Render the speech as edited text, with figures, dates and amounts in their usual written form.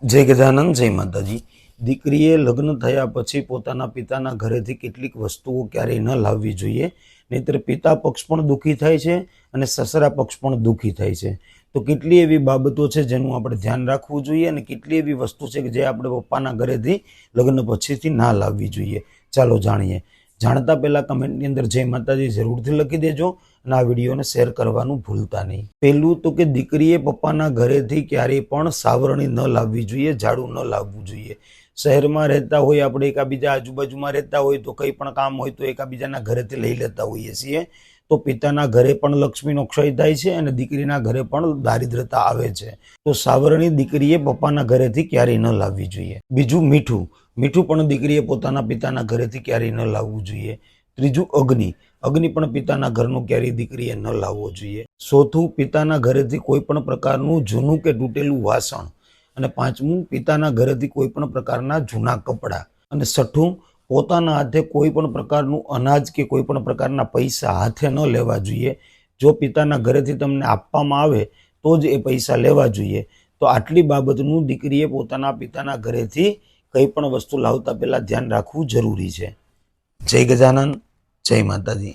जय गजानन जय माताजी। दीकरीए लग्न थया पछी पोताना पिताना घरेथी केटलीक वस्तुओं क्यारेय न लाववी जोईए, नहींतर पिता पक्ष पण दुखी थाय छे अने ससरा पक्ष पण दुखी थाय छे। तो केटली एवी बाबतो छे जेनुं आपणे ध्यान राखवुं जोईए अने केटली एवी वस्तु छे के जे आपणे पप्पाना घरेथी लग्न पछीथी ना लाववी जोईए। चालो जाणीए। जाणता पहेला कमेंटनी अंदर जय माताजी जरूरथी लखी देजो अने आ विडियोने शेर करवानुं भूलता नहीं। पहेलुं तो के दीकरीए पप्पाना घरेथी क्यारेय पण सावरणी न लाववी जोईए, झाड़ू न लाववुं जोईए। शहेरमां रहेता होय आपणे एकाबीजा आजुबाजुमां रहेता होय तो कंई पण काम होय तो एकाबीजाना घरेथी लई लेता होईए छीए। तो पिताना घरे पण लक्ष्मीनो क्षय थाय छे अने दीकरीना घरे पण दारिद्रता आवे छे। तो सावरणी दीकरीए पप्पाना घरेथी क्यारेय न लाववी जोईए। बीजुं मीठुं मीठुं पण दीकरीए पोताना पिताना घरेथी क्यारेय न लाववुं जोईए। त्रीजुं अग्नि अग्नि पण पिताना घरनो क्यारेय दीकरीए न लाववो जोईए। चौथुं पिताना घरेथी कोई पण प्रकारनुं जूनुं के तूटेलुं वासण अने पांचमुं पिताना घरेथी कोई पण प्रकारना जूना कपड़ा अने छठ्ठुं पोताना हाथे कोई पण प्रकारनुं अनाज के कोई पण प्रकारना पैसा हाथे न लेवा जोईए। जो पिताना घरेथी तमने आपवामां आवे तो ज ए पैसा लेवा जोईए। तो आटली बाबतनुं दीकरीए पोताना पिताना घरेथी कई पण वस्तु लावता पहेला ध्यान राखवुं जरूरी छे। जय गजानन जय माताजी।